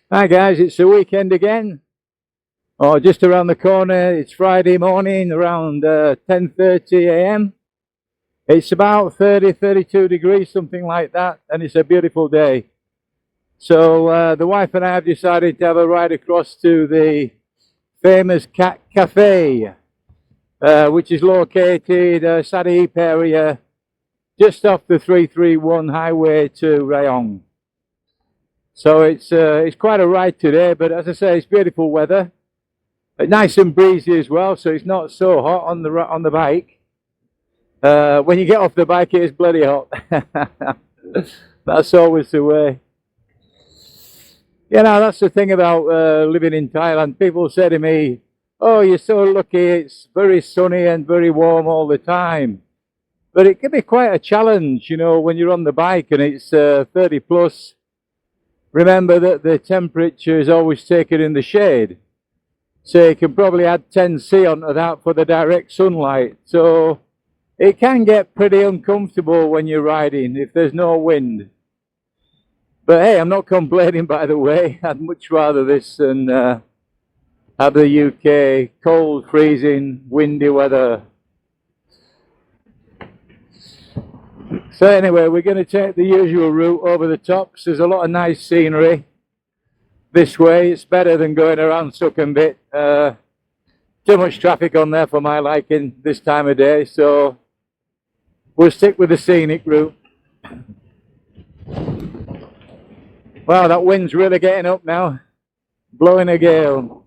Hi guys, it's the weekend again. Oh, just around the corner. It's Friday morning around 10:30 a.m. It's about 32 degrees, something like that, and it's a beautiful day. So the wife and I have decided to have a ride across to the famous Cat Cafe, which is located Sattahip area, just off the 331 highway to Rayong. So it's quite a ride today, but as I say, it's beautiful weather, nice and breezy as well, so it's not so hot on the bike. When you get off the bike, it is bloody hot. That's always the way. You know, that's the thing about living in Thailand. People say to me, "Oh, you're so lucky. It's very sunny and very warm all the time." But it can be quite a challenge, you know, when you're on the bike and it's 30 plus. Remember that the temperature is always taken in the shade. So you can probably add 10°C onto that for the direct sunlight. So it can get pretty uncomfortable when you're riding if there's no wind. But hey, I'm not complaining, by the way. I'd much rather this than have the UK cold, freezing, windy weather. So anyway, we're going to take the usual route over the tops. There's a lot of nice scenery this way. It's better than going around Sukhumvit. Too much traffic on there for my liking this time of day, so we'll stick with the scenic route. Wow, that wind's really getting up now, blowing a gale.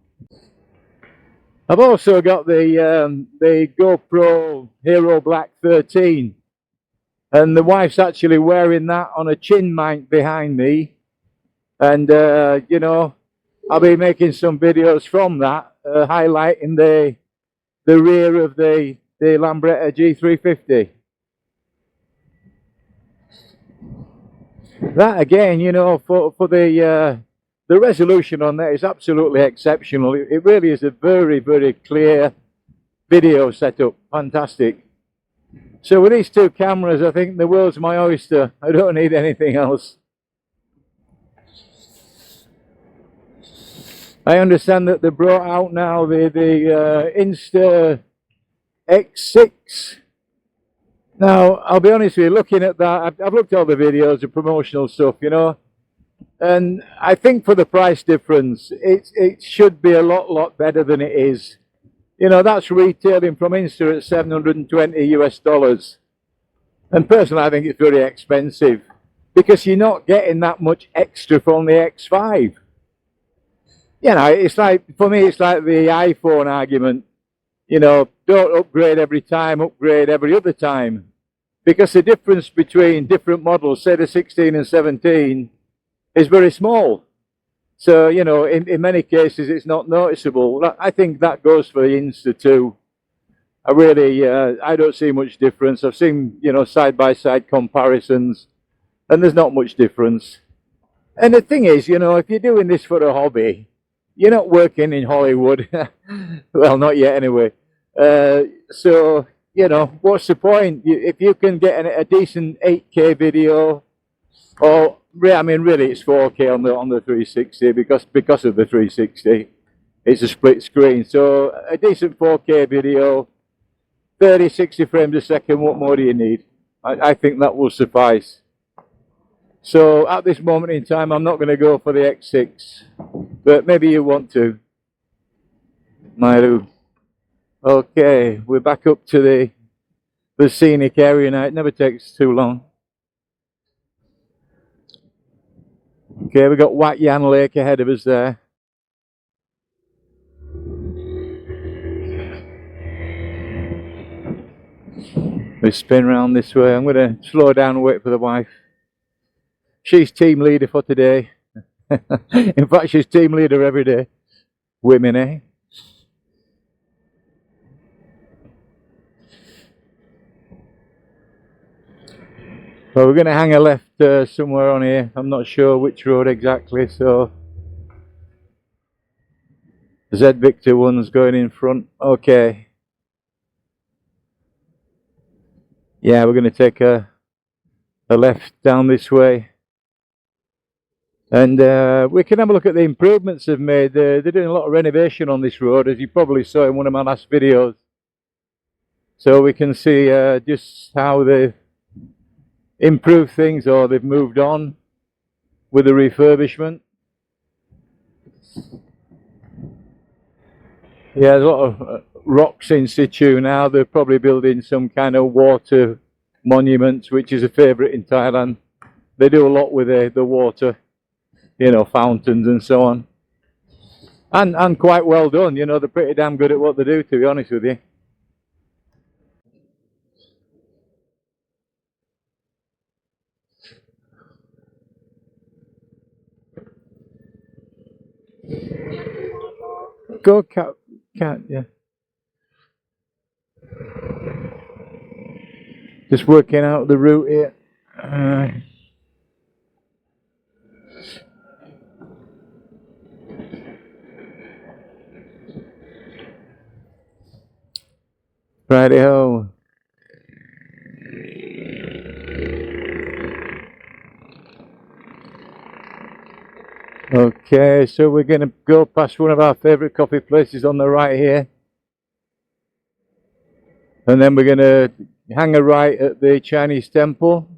I've also got the GoPro Hero Black 13. And the wife's actually wearing that on a chin mount behind me. And, you know, I'll be making some videos from that, highlighting the rear of the Lambretta G350. That again, you know, for the resolution on that is absolutely exceptional. It really is a very, very clear video setup. Fantastic. So with these two cameras, I think the world's my oyster. I don't need anything else. I understand that they brought out now the Insta360 X5. Now, I'll be honest with you, looking at that, I've looked at all the videos, the promotional stuff, you know, and I think for the price difference, it should be a lot better than it is. You know, that's retailing from Insta at 720 US dollars. And personally, I think it's very expensive because you're not getting that much extra from the X5. You know, it's like, for me, it's like the iPhone argument. You know, don't upgrade every time, upgrade every other time. Because the difference between different models, say the 16 and 17, is very small. So, you know, in many cases, it's not noticeable. I think that goes for the Insta too. I really, I don't see much difference. I've seen, you know, side-by-side comparisons, and there's not much difference. And the thing is, you know, if you're doing this for a hobby, you're not working in Hollywood. Well, not yet anyway. So, you know, what's the point? If you can get a decent 8K video, or I mean, really, it's 4K on the 360 because of the 360. It's a split screen, so a decent 4K video, 30-60 frames a second. What more do you need? I think that will suffice. So at this moment in time, I'm not going to go for the X6, but maybe you want to. Maew. Okay, we're back up to the scenic area now. It never takes too long. Okay, we've got Wat Yan Lake ahead of us there. We spin round this way. I'm going to slow down and wait for the wife. She's team leader for today. In fact, she's team leader every day. Women, eh? Well, we're going to hang a left somewhere on here. I'm not sure which road exactly, so Z Victor one's going in front. Okay. Yeah, we're going to take a left down this way. And we can have a look at the improvements they've made. They're doing a lot of renovation on this road, as you probably saw in one of my last videos. So we can see just how they've improved things, or they've moved on with the refurbishment. Yeah, there's a lot of rocks in situ now. They're probably building some kind of water monuments, which is a favourite in Thailand. They do a lot with the water, you know, fountains and so on. And quite well done, you know, they're pretty damn good at what they do, to be honest with you. Go cat, yeah. Just working out the route here. Righty-ho. Okay, so we're going to go past one of our favourite coffee places on the right here. And then we're going to hang a right at the Chinese temple.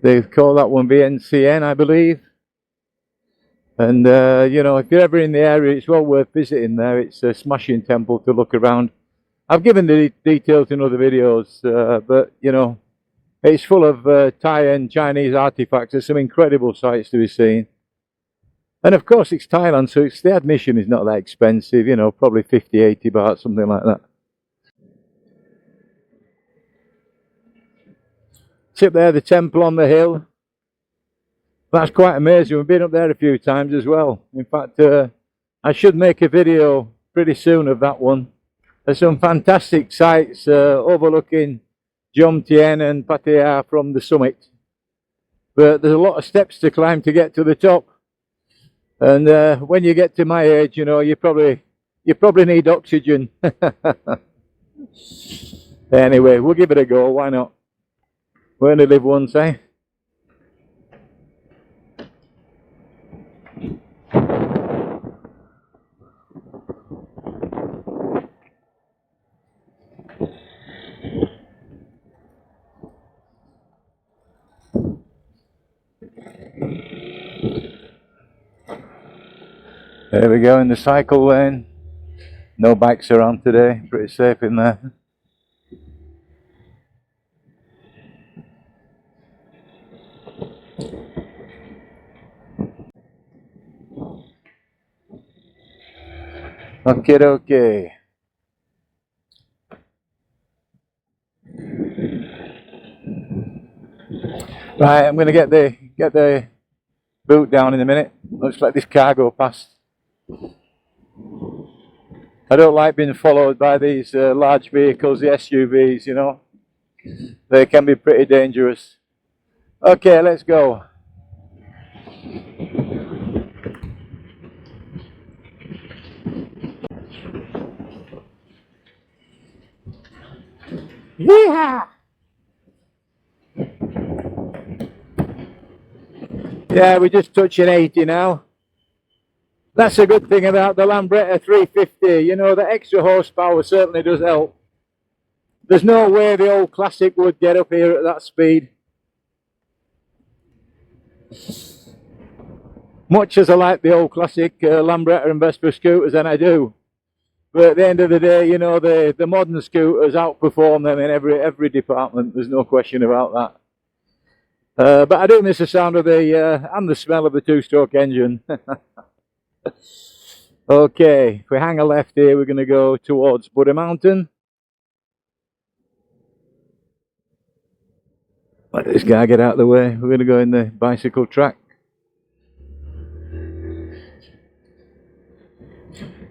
They call that one VNCN, I believe. And, you know, if you're ever in the area, it's well worth visiting there. It's a smashing temple to look around. I've given the details in other videos, but, you know, it's full of Thai and Chinese artifacts. There's some incredible sights to be seen. And of course it's Thailand, so the admission is not that expensive, you know, probably 50, 80 baht, something like that. See up there, the temple on the hill. That's quite amazing. We've been up there a few times as well. In fact, I should make a video pretty soon of that one. There's some fantastic sights overlooking Jomtien and Pattaya from the summit. But there's a lot of steps to climb to get to the top. And when you get to my age, you know, you probably need oxygen. Anyway, we'll give it a go, why not? We only live once, eh? There we go in the cycle lane. No bikes around today, pretty safe in there. Okay. Right, I'm gonna get the boot down in a minute. Let's let this car go past. I don't like being followed by these large vehicles, the SUVs, you know. They can be pretty dangerous. Okay, let's go. Yeehaw! Yeah, we're just touching 80 now. That's a good thing about the Lambretta 350. You know, the extra horsepower certainly does help. There's no way the old Classic would get up here at that speed. Much as I like the old Classic Lambretta and Vespa scooters, and I do. But at the end of the day, you know, the modern scooters outperform them in every department. There's no question about that. But I do miss the sound of the and the smell of the two-stroke engine. Okay, if we hang a left here, we're going to go towards Buddha Mountain. Let this guy get out of the way. We're going to go in the bicycle track.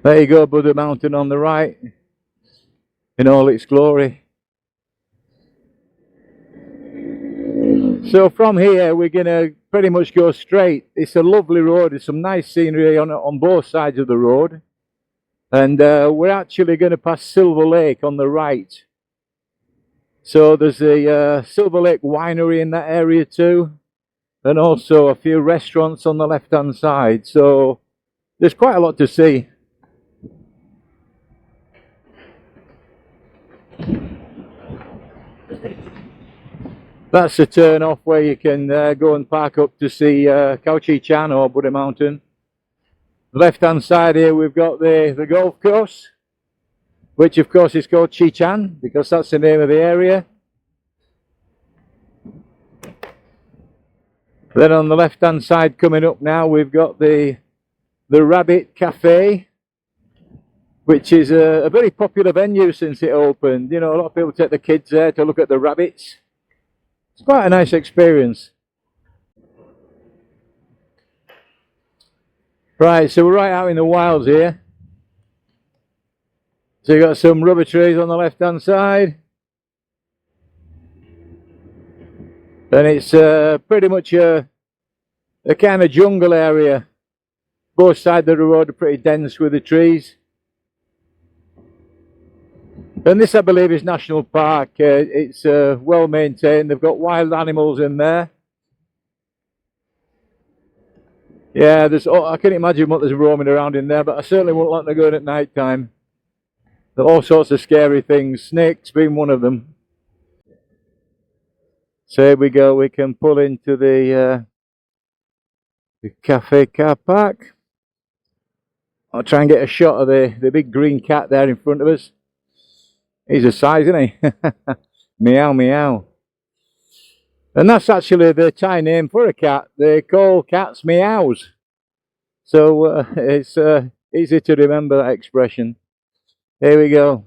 There you go, Buddha Mountain on the right, in all its glory. So from here, we're going to pretty much go straight. It's a lovely road. There's some nice scenery on both sides of the road. And we're actually going to pass Silver Lake on the right. So there's a Silver Lake winery in that area too. and also a few restaurants on the left hand side, so there's quite a lot to see. That's the turn off where you can go and park up to see Khao Chi Chan or Buddha Mountain. The left hand side here we've got the golf course, which of course is called Chi Chan because that's the name of the area. Then on the left hand side coming up now we've got the Rabbit Cafe, which is a very popular venue since it opened. You know, a lot of people take the kids there to look at the rabbits. It's quite a nice experience. Right, so we're right out in the wilds here. So you've got some rubber trees on the left hand side. And it's pretty much a kind of jungle area. Both sides of the road are pretty dense with the trees. And this, I believe, is National Park. It's well maintained. They've got wild animals in there. Yeah, I can imagine what there's roaming around in there, but I certainly wouldn't like to go in at night time. There are all sorts of scary things, snakes being one of them. So here we go, we can pull into the cafe car park. I'll try and get a shot of the big green cat there in front of us. He's a size, isn't he? Meow, meow. And that's actually the Thai name for a cat. They call cats meows. So it's easy to remember that expression. Here we go.